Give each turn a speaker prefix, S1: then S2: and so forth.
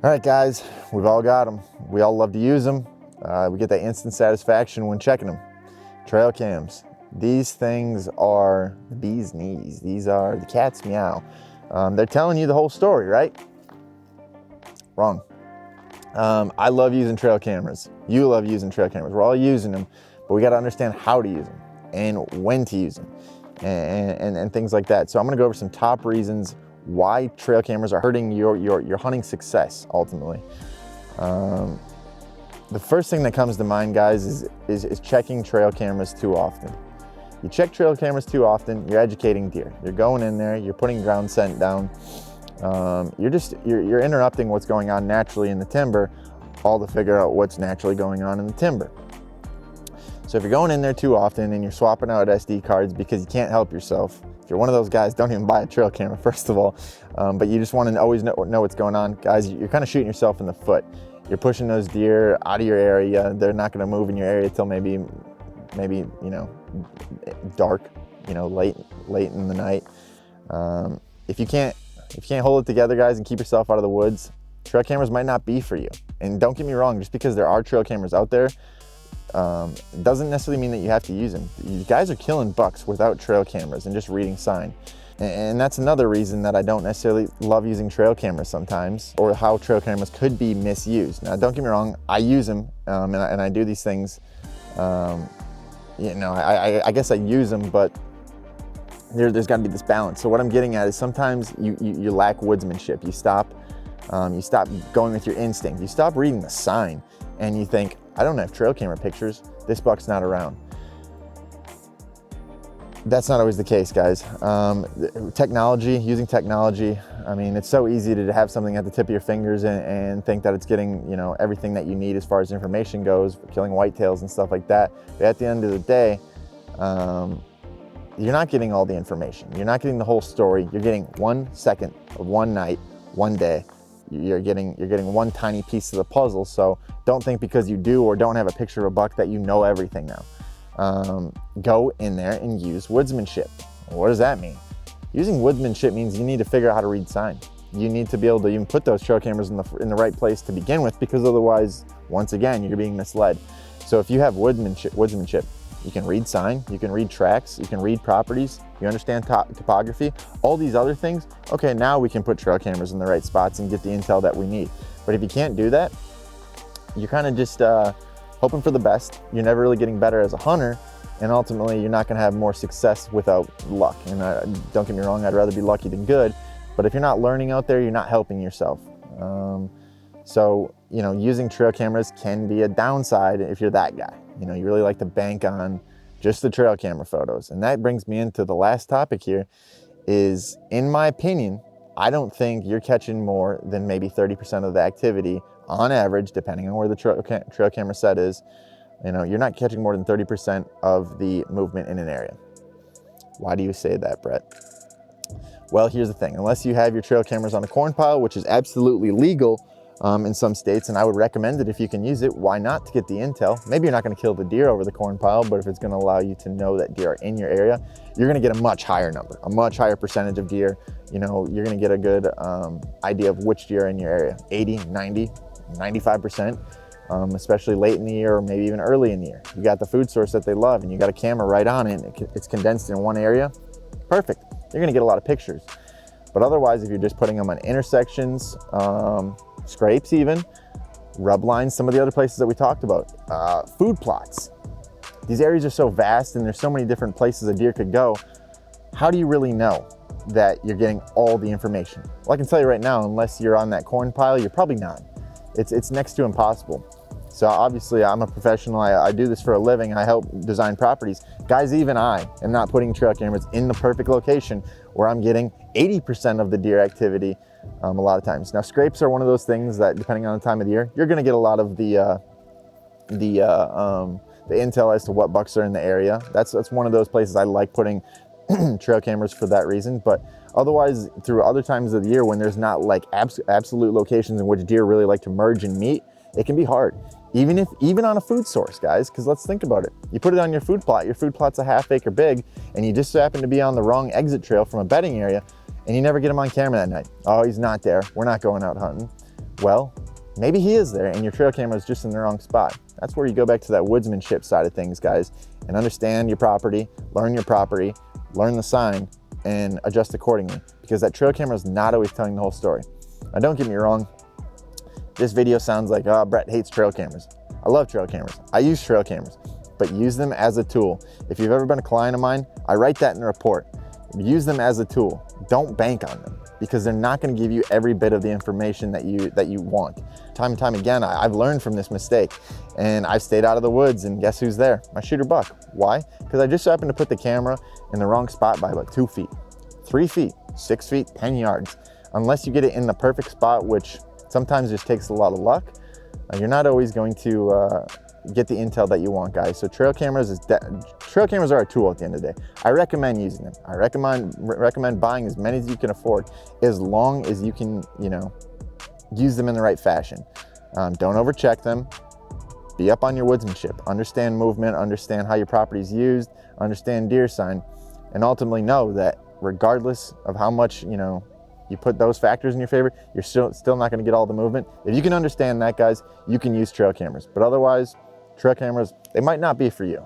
S1: All right, guys, we've all got them. We all love to use them. We get that instant satisfaction when checking them. Trail cams. These things are the bee's knees. These are the cat's meow. They're telling you the whole story, right? Wrong. I love using trail cameras. You love using trail cameras. We're all using them, but we got to understand how to use them and when to use them and things like that. So I'm going to go over some top reasons why trail cameras are hurting your hunting success ultimately. The first thing that comes to mind, guys, is checking trail cameras too often. You check trail cameras too often, you're educating deer. You're going in there, you're putting ground scent down. You're interrupting what's going on naturally in the timber, all to figure out what's naturally going on in the timber. So if you're going in there too often and you're swapping out SD cards because you can't help yourself, if you're one of those guys, don't even buy a trail camera, first of all. But you just want to always know what's going on. Guys, you're kind of shooting yourself in the foot. You're pushing those deer out of your area. They're not going to move in your area till maybe, you know, dark, you know, late in the night. If you can't hold it together, guys, and keep yourself out of the woods, trail cameras might not be for you. And don't get me wrong, just because there are trail cameras out there, doesn't necessarily mean that you have to use them. You guys are killing bucks without trail cameras and just reading sign. And that's another reason that I don't necessarily love using trail cameras sometimes, or how trail cameras could be misused. Now, don't get me wrong, I use them and I do these things. You know, I guess I use them, but there's got to be this balance. So what I'm getting at is sometimes you lack woodsmanship. You stop going with your instinct. You stop reading the sign and you think, I don't have trail camera pictures. This buck's not around. That's not always the case, guys. Using technology, I mean, it's so easy to have something at the tip of your fingers and think that it's getting, you know, everything that you need as far as information goes for killing whitetails and stuff like that. But at the end of the day, you're not getting all the information. You're not getting the whole story. You're getting 1 second of one night, one day. You're getting one tiny piece of the puzzle. So don't think because you do or don't have a picture of a buck that you know everything now. Go in there and use woodsmanship. What does that mean? Using woodsmanship means you need to figure out how to read sign. You need to be able to even put those trail cameras in the right place to begin with, because otherwise, once again, you're being misled. So if you have woodsmanship, you can read sign, you can read tracks, you can read properties, you understand topography, all these other things. Okay, now we can put trail cameras in the right spots and get the intel that we need. But if you can't do that, you're kind of just hoping for the best. You're never really getting better as a hunter, and ultimately you're not going to have more success without luck. And don't get me wrong, I'd rather be lucky than good, but if you're not learning out there, you're not helping yourself. So, you know, using trail cameras can be a downside if you're that guy. You know, you really like to bank on just the trail camera photos. And that brings me into the last topic here is, in my opinion, I don't think you're catching more than maybe 30% of the activity on average, depending on where the trail camera set is. You know, you're not catching more than 30% of the movement in an area. Why do you say that, Brett? Well, here's the thing. Unless you have your trail cameras on a corn pile, which is absolutely legal in some states, and I would recommend it if you can use it. Why not, to get the intel? Maybe you're not going to kill the deer over the corn pile, but if it's going to allow you to know that deer are in your area, you're going to get a much higher number, a much higher percentage of deer. You know, you're going to get a good idea of which deer are in your area. 80, 90, 95%, especially late in the year or maybe even early in the year. You got the food source that they love and you got a camera right on it, and it's condensed in one area. Perfect. You're going to get a lot of pictures. But otherwise, if you're just putting them on intersections, scrapes even, rub lines, some of the other places that we talked about, food plots. These areas are so vast and there's so many different places a deer could go. How do you really know that you're getting all the information? Well, I can tell you right now, unless you're on that corn pile, you're probably not. It's next to impossible. So obviously I'm a professional. I do this for a living. I help design properties. Guys, even I am not putting trail cameras in the perfect location where I'm getting 80% of the deer activity a lot of times. Now, scrapes are one of those things that, depending on the time of the year, you're going to get a lot of the intel as to what bucks are in the area. That's one of those places I like putting trail cameras for that reason. But otherwise, through other times of the year when there's not like absolute locations in which deer really like to merge and meet, it can be hard. Even on a food source, guys, because let's think about it. You put it on your food plot. Your food plot's a half acre big, and you just happen to be on the wrong exit trail from a bedding area, and you never get him on camera that night. Oh, he's not there. We're not going out hunting. well, maybe he is there and your trail camera is just in the wrong spot. That's where you go back to that woodsmanship side of things, guys, and understand your property, learn the sign, and adjust accordingly, because that trail camera is not always telling the whole story. Now, don't get me wrong. This video sounds like, oh, Brett hates trail cameras. I love trail cameras. I use trail cameras, but use them as a tool. If you've ever been a client of mine, I write that in the report. Use them as a tool. Don't bank on them, because they're not going to give you every bit of the information that you want. Time and time again, I've learned from this mistake, and I've stayed out of the woods, and guess who's there? My shooter buck. Why? Because I just happened to put the camera in the wrong spot by about 2 feet, 3 feet, 6 feet, 10 yards. Unless you get it in the perfect spot, which sometimes just takes a lot of luck, you're not always going to get the intel that you want, guys. So trail cameras are a tool at the end of the day. I recommend using them. I recommend buying as many as you can afford, as long as you can, use them in the right fashion. Don't overcheck them. Be up on your woodsmanship. Understand movement, understand how your property is used, understand deer sign, and ultimately know that regardless of how much, you put those factors in your favor, you're still not going to get all the movement. If you can understand that, guys, you can use trail cameras. But otherwise, trail cameras, they might not be for you.